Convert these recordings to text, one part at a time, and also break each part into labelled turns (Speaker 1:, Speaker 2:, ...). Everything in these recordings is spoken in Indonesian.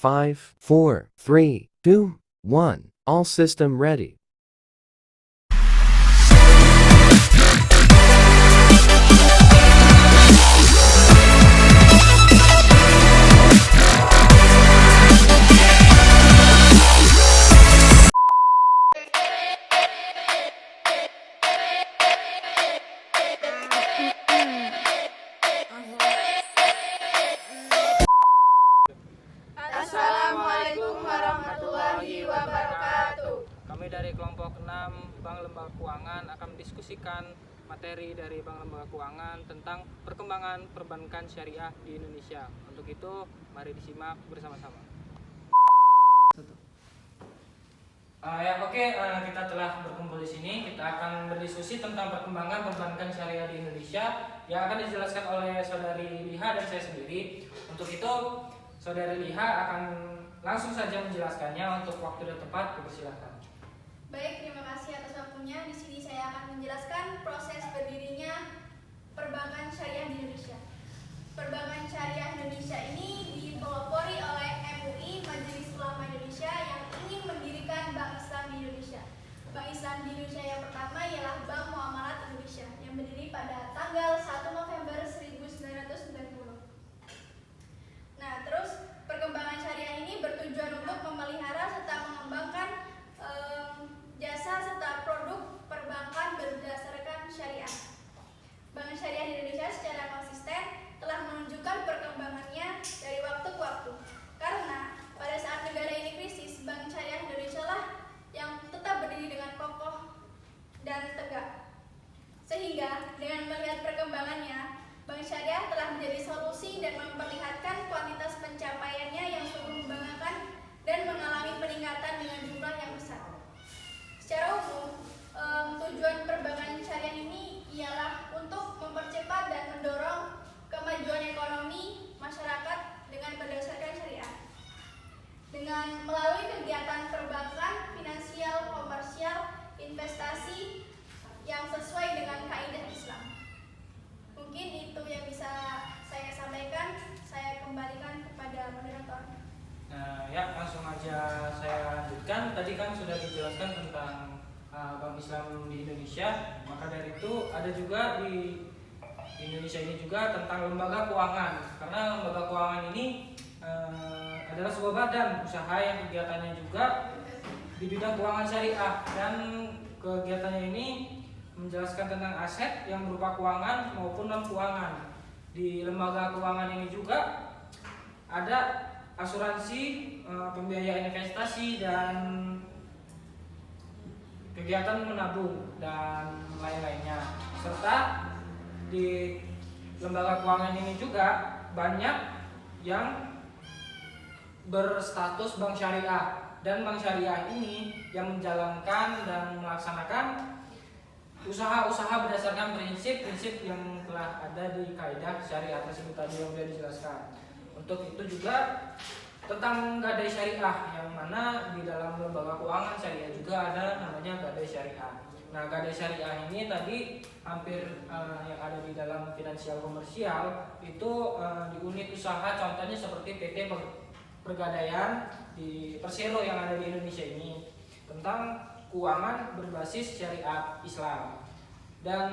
Speaker 1: 5, 4, 3, 2, 1. All system ready.
Speaker 2: Assalamualaikum warahmatullahi wabarakatuh.
Speaker 3: Kami dari kelompok 6 Bank Lembaga Keuangan akan mendiskusikan materi dari Bank Lembaga Keuangan tentang perkembangan perbankan syariah di Indonesia. Untuk itu, mari disimak bersama-sama. Kita telah berkumpul di sini. Kita akan berdiskusi tentang perkembangan perbankan syariah di Indonesia yang akan dijelaskan oleh Saudari Liha dan saya sendiri. Untuk itu, Saudari Liha akan langsung saja menjelaskannya. Untuk waktu dan tempat, dipersilakan.
Speaker 2: Baik, terima kasih atas waktunya. Di sini saya akan menjelaskan proses berdirinya perbankan syariah di Indonesia. Perbankan syariah Indonesia ini dipelopori oleh MUI, Majelis Ulama Indonesia, yang ingin mendirikan Bank Islam di Indonesia. Bank Islam di Indonesia yang pertama ialah Bank Muamalat Indonesia yang berdiri pada tanggal 1 November 1990. Nah, terus perkembangan syariah ini bertujuan untuk memelihara serta mengembangkan jasa serta produk perbankan berdasarkan syariah. Bank syariah di Indonesia secara konsisten telah menunjukkan perkembangannya dari waktu ke waktu. Karena pada saat negara ini krisis, Bank Syariah Indonesia lah yang tetap berdiri dengan kokoh dan tegak. Sehingga dengan melihat perkembangannya, Bank Syariah telah menjadi solusi dan memperlihatkan kuantitas pencapaiannya yang sungguh membanggakan dan mengalami peningkatan dengan jumlah yang besar. Secara umum, tujuan perbankan syariah ini ialah untuk mempercepat dan mendorong kemajuan ekonomi masyarakat dengan berdasarkan syariah. Dengan melalui kegiatan perbankan, finansial, komersial, investasi yang sesuai dengan kaidah Islam. Mungkin itu yang bisa saya sampaikan. Saya kembalikan kepada moderator.
Speaker 3: Langsung aja saya lanjutkan. Tadi kan sudah dijelaskan tentang Bank Islam di Indonesia. Maka dari itu ada juga di Indonesia ini juga tentang lembaga keuangan. Karena lembaga keuangan ini adalah sebuah badan usaha yang kegiatannya juga di bidang keuangan syariah, dan kegiatannya ini menjelaskan tentang aset yang berupa keuangan maupun non keuangan. Di lembaga keuangan ini juga ada asuransi, pembiayaan investasi, dan kegiatan menabung dan lain-lainnya. Serta di lembaga keuangan ini juga banyak yang berstatus bank syariah, dan bank syariah ini yang menjalankan dan melaksanakan usaha-usaha berdasarkan prinsip-prinsip yang telah ada di kaidah syariah tersebut tadi yang sudah dijelaskan. Untuk itu juga tentang gadai syariah, yang mana di dalam lembaga keuangan syariah juga ada namanya gadai syariah. Nah, gadai syariah ini tadi hampir yang ada di dalam finansial komersial itu di unit usaha, contohnya seperti PT Pegadaian di Persero yang ada di Indonesia ini, tentang keuangan berbasis syariat Islam. Dan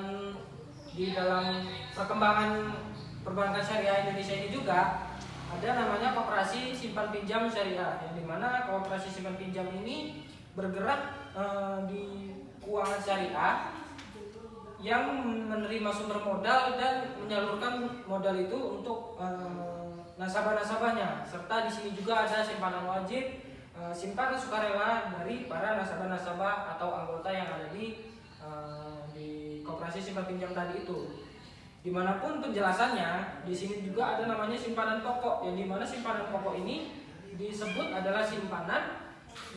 Speaker 3: di dalam perkembangan perbankan syariah Indonesia ini juga ada namanya koperasi simpan pinjam syariah, yang dimana koperasi simpan pinjam ini bergerak di keuangan syariah yang menerima sumber modal dan menyalurkan modal itu untuk nasabah-nasabahnya. Serta di sini juga ada simpanan wajib, simpanan sukarela dari para nasabah-nasabah atau anggota yang ada di koperasi simpan pinjam tadi itu. Dimanapun penjelasannya, di sini juga ada namanya simpanan pokok, yang dimana simpanan pokok ini disebut adalah simpanan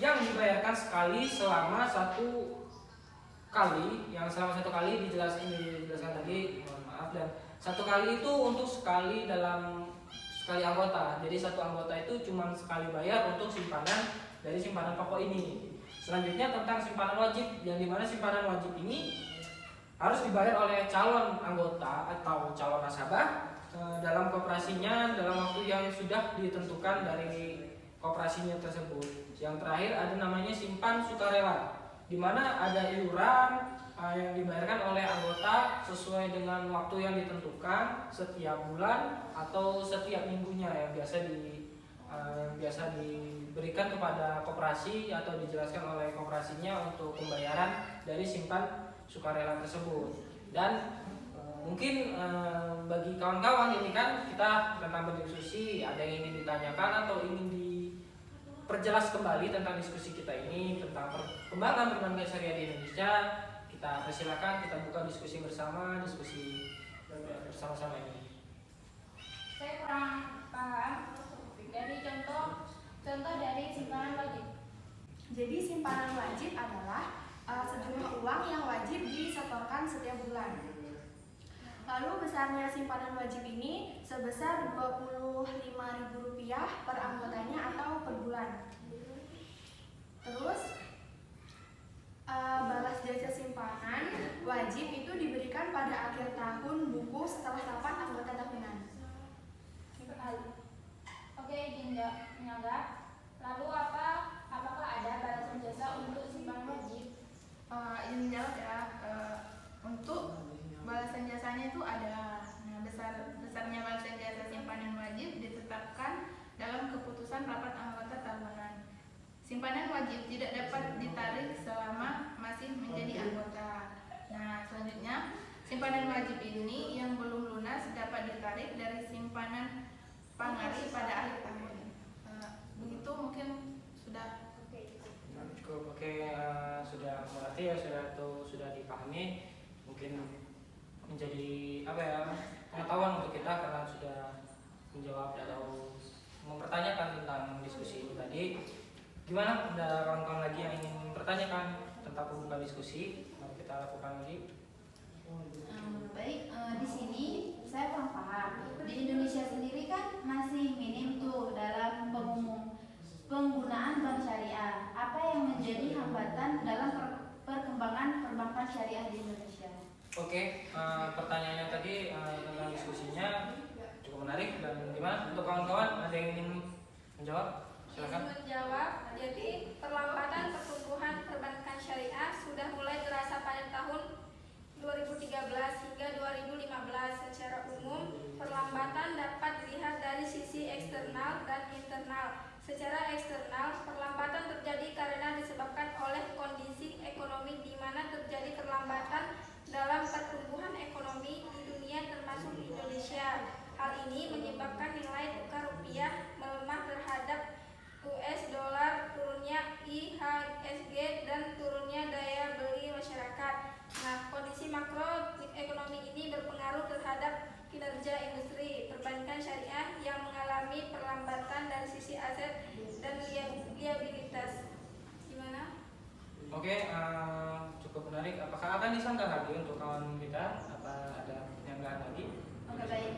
Speaker 3: yang dibayarkan sekali selama satu kali, dijelaskan tadi, mohon maaf, dan satu kali itu untuk sekali anggota. Jadi satu anggota itu cuma sekali bayar untuk simpanan dari simpanan pokok ini. Selanjutnya tentang simpanan wajib, yang dimana simpanan wajib ini harus dibayar oleh calon anggota atau calon nasabah dalam koperasinya dalam waktu yang sudah ditentukan dari koperasinya tersebut. Yang terakhir ada namanya simpan sukarela, di mana ada iuran yang dibayarkan oleh anggota sesuai dengan waktu yang ditentukan setiap bulan atau setiap minggunya yang biasa diberikan kepada koperasi atau dijelaskan oleh koperasinya untuk pembayaran dari simpan sukarela tersebut. Dan mungkin bagi kawan-kawan ini kan kita tentang berdiskusi, ada yang ingin ditanyakan atau ingin diperjelas kembali tentang diskusi kita ini tentang perkembangan perbankan syariah di Indonesia, kita persilakan, kita buka diskusi bersama ini.
Speaker 2: Saya kurang paham dari contoh dari simpanan wajib. Jadi simpanan wajib adalah sejumlah uang yang wajib disetorkan setiap bulan. Lalu besarnya simpanan wajib ini sebesar Rp25.000 per anggotanya atau per bulan. Terus balas jasa simpanan wajib itu diberikan pada akhir tahun buku setelah rapat anggota tahunan.
Speaker 4: Oke, izin menyanggah. Lalu apakah ada balasan jasa untuk simpanan wajib?
Speaker 2: Izin menjawab ya. Untuk balasan jasanya itu ada. Nah, besarnya balasan jasa simpanan wajib ditetapkan dalam keputusan rapat anggota tahunan. Simpanan wajib tidak dapat ditarik selama masih menjadi anggota. Nah, selanjutnya simpanan wajib ini yang belum lunas dapat ditarik dari simpanan pangari pada akhir tahun. Begitu mungkin sudah.
Speaker 3: Cukup, oke, sudah mengerti ya, sudah dipahami. Mungkin menjadi pengetahuan untuk kita karena sudah menjawab atau mempertanyakan tentang diskusi ini tadi. Gimana, ada kawan-kawan lagi yang ingin mempertanyakan tentang pembuka diskusi? Mari kita lakukan lagi.
Speaker 4: Baik, di sini saya kurang paham. Di Indonesia sendiri kan masih minim tuh dalam penggunaan bank syariah. Apa yang menjadi hambatan dalam perkembangan perbankan syariah di Indonesia?
Speaker 3: Oke, pertanyaannya tadi tentang diskusinya cukup menarik, dan gimana untuk kawan-kawan, ada yang ingin menjawab? Silakan.
Speaker 2: Menjawab. Jadi perlambatan pertumbuhan perbankan syariah sudah mulai terasa pada tahun 2013 hingga 2015. Secara umum, perlambatan dapat dilihat dari sisi eksternal dan internal. Secara eksternal, perlambatan terjadi karena disebabkan oleh kondisi ekonomi di mana terjadi perlambatan dalam pertumbuhan ekonomi di dunia termasuk Indonesia. Hal ini menyebabkan nilai tukar rupiah melemah terhadap US dollar, turunnya IHSG, dan turunnya daya beli masyarakat. Nah, kondisi makroekonomi ini berpengaruh terhadap kinerja industri perbankan syariah yang mengalami perlambatan dari sisi aset dan liabilitas. Gimana?
Speaker 3: Oke, cukup menarik. Apakah akan disanggah lagi untuk kawan kita? Apa ada penyanggahan lagi?
Speaker 4: Oke, baik.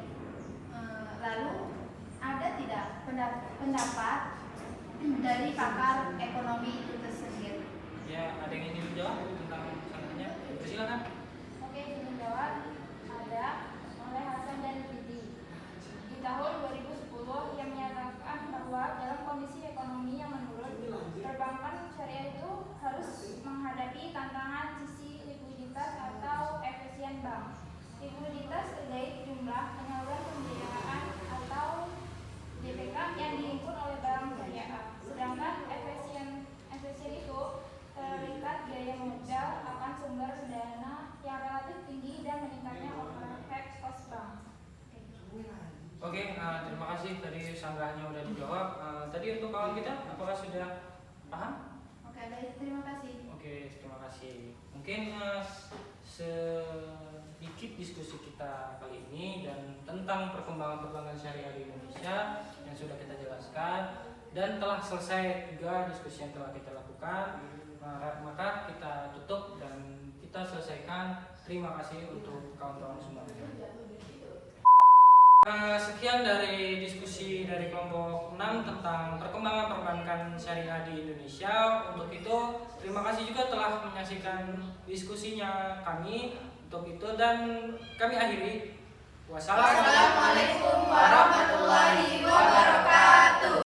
Speaker 4: Lalu ada tidak pendapat dari pakar ekonomi itu tersendiri?
Speaker 3: Ya, ada yang ingin dijawab tentang sanggahnya? Silakan.
Speaker 4: Oke, izin menjawab. Ada oleh Hasan dan Fidi. Di tahun 2010 ia menyatakan bahwa dalam kondisi ekonomi yang menurun, perbankan syariah itu harus menghadapi tantangan sisi likuiditas atau efisien bank. Likuiditas terkait jumlah penyaluran pembiayaan atau DPK yang dihimpun oleh bank syariah. Sedangkan efisien itu terikat biaya modal akan sumber dana yang relatif tinggi dan meningkatnya overhead cost bank.
Speaker 3: Oke, terima kasih, tadi sanggahnya udah dijawab. Tadi untuk kawan kita, apakah sudah paham?
Speaker 4: Oke, baik, terima kasih.
Speaker 3: Oke, terima kasih. Mungkin sedikit diskusi kita kali ini dan tentang perkembangan perbankan syariah di Indonesia yang sudah kita jelaskan, dan telah selesai juga diskusi yang telah kita lakukan. Maka kita tutup dan kita selesaikan. Terima kasih untuk kawan-kawan semuanya. Sekian dari diskusi dari kelompok 6 tentang perkembangan perbankan syariah di Indonesia. Untuk itu, terima kasih juga telah menyaksikan diskusinya kami. Untuk itu, dan kami akhiri. Wassalamualaikum warahmatullahi wabarakatuh.